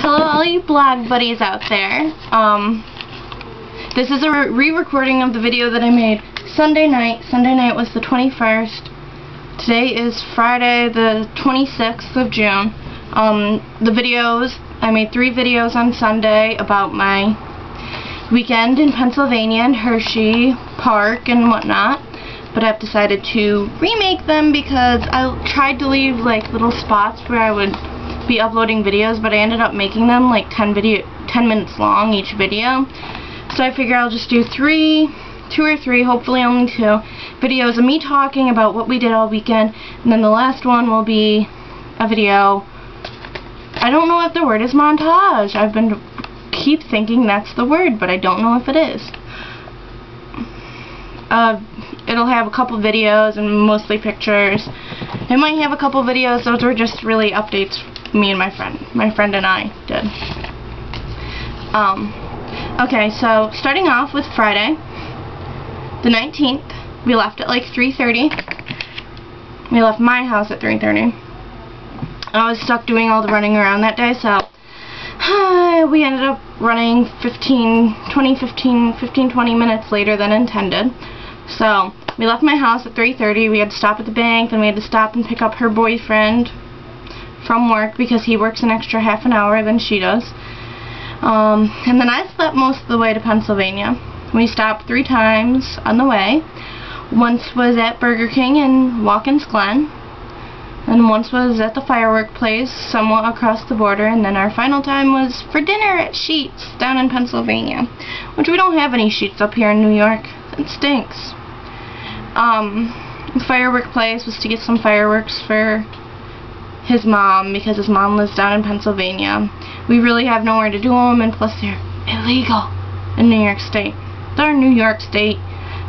Hello all you blog buddies out there. This is a re-recording of the video that I made Sunday night. Sunday night was the 21st. Today is Friday the 26th of June. I made 3 videos on Sunday about my weekend in Pennsylvania and Hershey Park and whatnot. But I've decided to remake them because I tried to leave like little spots where I would be uploading videos, but I ended up making them like 10 minutes long each video. So I figure I'll just do 2 or 3, hopefully only 2 videos of me talking about what we did all weekend, and then the last one will be a video. I don't know if the word is montage. I've been keep thinking that's the word, but I don't know if it is. It'll have a couple videos and mostly pictures. It might have a couple videos. Those were just really updates me and my friend and I did. Okay, so starting off with Friday the 19th, we left at like 3:30. We left my house at 3:30. I was stuck doing all the running around that day, so we ended up running 15-20 minutes later than intended. So we left my house at 3:30. We had to stop at the bank, then we had to stop and pick up her boyfriend from work because he works an extra half an hour than she does. And then I slept most of the way to Pennsylvania. We stopped 3 times on the way. Once was at Burger King in Watkins Glen, and once was at the firework place somewhat across the border, and then our final time was for dinner at Sheetz down in Pennsylvania, which we don't have any Sheetz up here in New York. It stinks. The firework place was to get some fireworks for his mom because his mom lives down in Pennsylvania. We really have nowhere to do them, and plus they're illegal in New York State. They're New York State.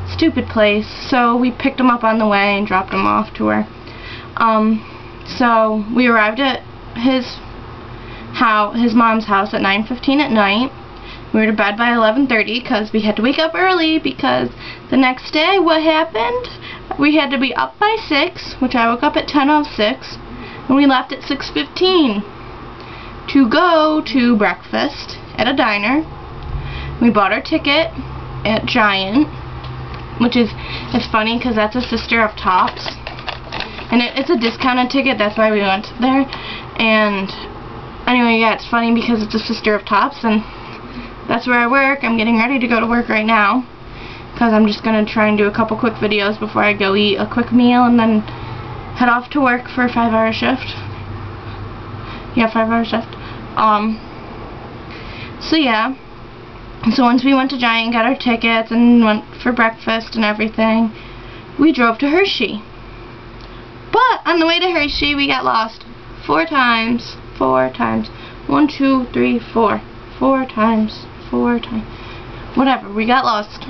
Stupid place. So we picked them up on the way and dropped them off to her. So we arrived at his mom's house at 9:15 at night. We were to bed by 11:30 because we had to wake up early because the next day what happened? We had to be up by 6, which I woke up at 10:06, and we left at 6:15 to go to breakfast at a diner. We bought our ticket at Giant, which is, it's funny because that's a sister of Tops, and it's a discounted ticket, that's why we went there. And anyway, yeah, it's funny because it's a sister of Tops, and that's where I work. I'm getting ready to go to work right now because I'm just going to try and do a couple quick videos before I go eat a quick meal and then head off to work for a 5-hour shift. Yeah, 5-hour shift. So yeah. So once we went to Giant, got our tickets, and went for breakfast and everything, we drove to Hershey. But on the way to Hershey, we got lost 4 times. 4 times. 1, 2, 3, 4. 4 times. 4 times. Whatever, we got lost.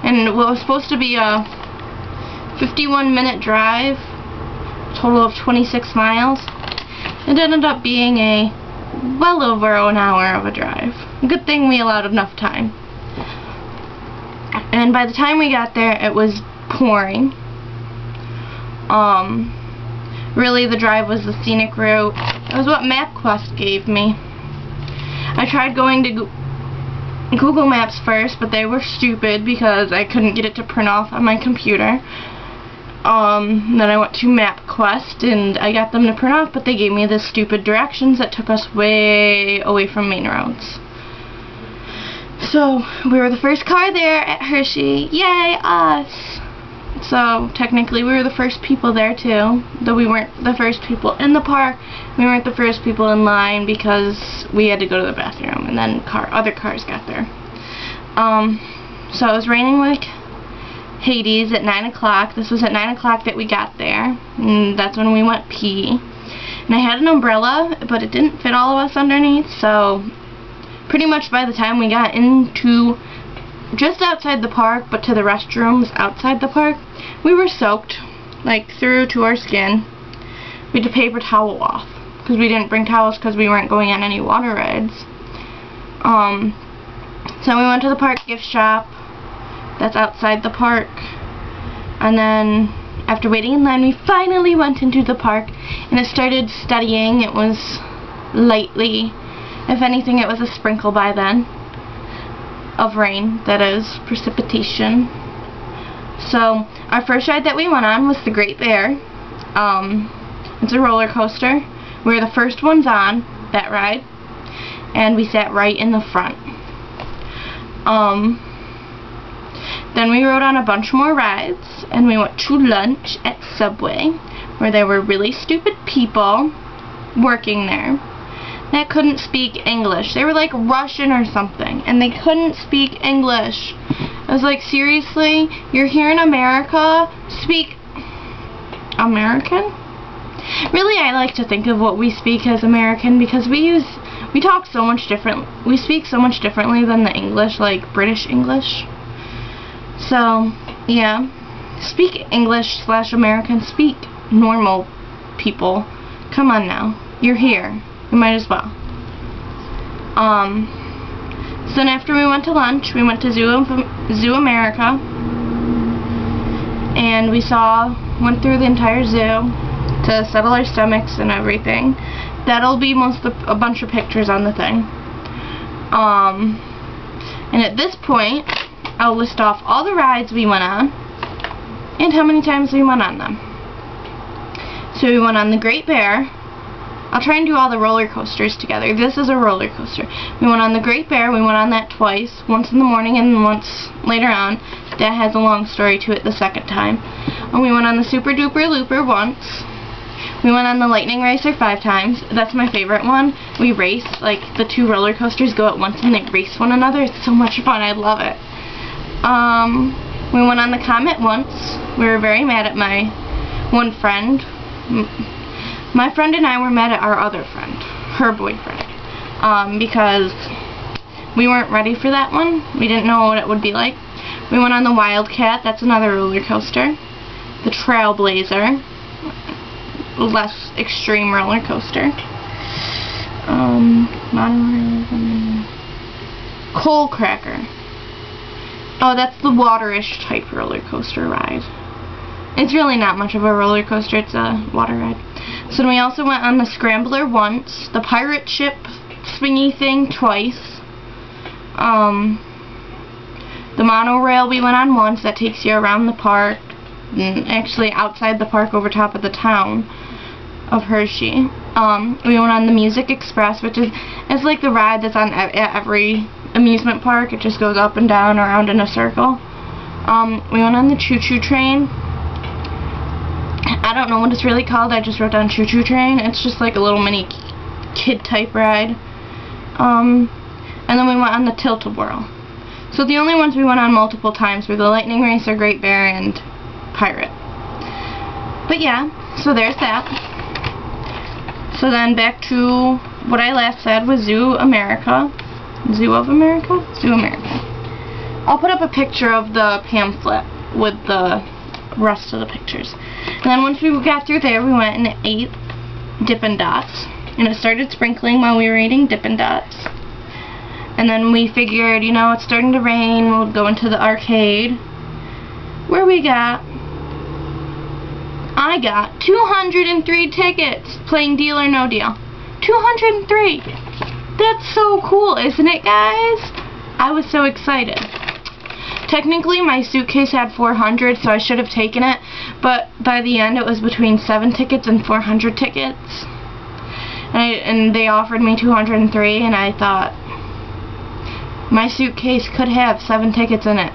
And what was supposed to be a 51-minute drive, total of 26 miles, it ended up being a well over an hour of a drive. Good thing we allowed enough time. And by the time we got there, it was pouring. Really the drive was the scenic route. It was what MapQuest gave me. I tried going to Google Maps first, but they were stupid because I couldn't get it to print off on my computer. Then I went to MapQuest and I got them to print off, but they gave me this stupid directions that took us way away from main roads. So we were the first car there at Hershey. Yay, us! So technically we were the first people there too, though we weren't the first people in the park. We weren't the first people in line because we had to go to the bathroom, and then other cars got there. So it was raining like Hades at 9 o'clock. This was at 9 o'clock that we got there, and that's when we went pee. And I had an umbrella, but it didn't fit all of us underneath, so pretty much by the time we got into just outside the park, but to the restrooms outside the park, we were soaked, like through to our skin. We had to paper towel off, because we didn't bring towels because we weren't going on any water rides. So we went to the park gift shop, that's outside the park, and then after waiting in line, we finally went into the park, and it started studying. It was lightly If anything, it was a sprinkle by then. Of rain, that is, precipitation. So, our first ride that we went on was the Great Bear. It's a roller coaster. We were the first ones on that ride, and we sat right in the front. Then we rode on a bunch more rides, and we went to lunch at Subway, where there were really stupid people working there that couldn't speak English. They were like Russian or something, and they couldn't speak English. I was like, seriously? You're here in America? Speak American? Really, I like to think of what we speak as American, because we talk so much different. We speak so much differently than the English, like British English. So, yeah. Speak English / American. Speak normal, people. Come on now. You're here. You might as well. So then after we went to lunch, we went to Zoo America, and we went through the entire zoo to settle our stomachs and everything. That'll be a bunch of pictures on the thing. And at this point, I'll list off all the rides we went on and how many times we went on them. So we went on the Great Bear. I'll try and do all the roller coasters together. This is a roller coaster. We went on the Great Bear. We went on that twice. Once in the morning and once later on. That has a long story to it the second time. And we went on the Super Duper Looper once. We went on the Lightning Racer 5 times. That's my favorite one. We race, like, the two roller coasters go at once and they race one another. It's so much fun. I love it. We went on the Comet once. We were very mad at my one friend. My friend and I were mad at our other friend, her boyfriend, because we weren't ready for that one. We didn't know what it would be like. We went on the Wildcat. That's another roller coaster. The Trailblazer, less extreme roller coaster. Coal Cracker. Oh, that's the waterish type roller coaster ride. It's really not much of a roller coaster. It's a water ride. So we also went on the Scrambler once, the pirate ship swingy thing twice. The monorail we went on once, that takes you around the park, and actually outside the park over top of the town of Hershey. We went on the Music Express, which is like the ride that's on at every amusement park. It just goes up and down around in a circle. We went on the Choo Choo Train. I don't know what it's really called. I just wrote down Choo Choo Train. It's just like a little mini kid type ride. And then we went on the Tilt-A-Whirl. So the only ones we went on multiple times were the Lightning Racer, Great Bear, and Pirate. But yeah, so there's that. So then back to what I last said was Zoo America. Zoo of America? Zoo America. I'll put up a picture of the pamphlet with the rest of the pictures. And then once we got through there, we went and ate Dippin' Dots. And it started sprinkling while we were eating Dippin' Dots. And then we figured, you know, it's starting to rain, we'll go into the arcade. Where I got 203 tickets playing Deal or No Deal. 203! That's so cool, isn't it, guys? I was so excited. Technically, my suitcase had 400, so I should have taken it, but by the end, it was between 7 tickets and 400 tickets. And they offered me 203, and I thought, my suitcase could have 7 tickets in it.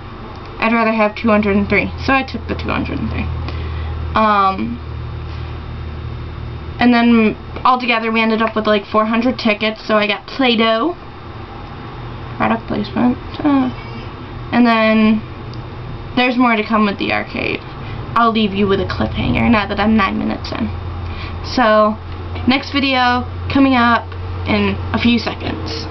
I'd rather have 203, so I took the 203. And then, altogether, we ended up with like 400 tickets, so I got Play-Doh. Product placement. And then there's more to come with the arcade. I'll leave you with a cliffhanger now that I'm 9 minutes in. So, next video coming up in a few seconds.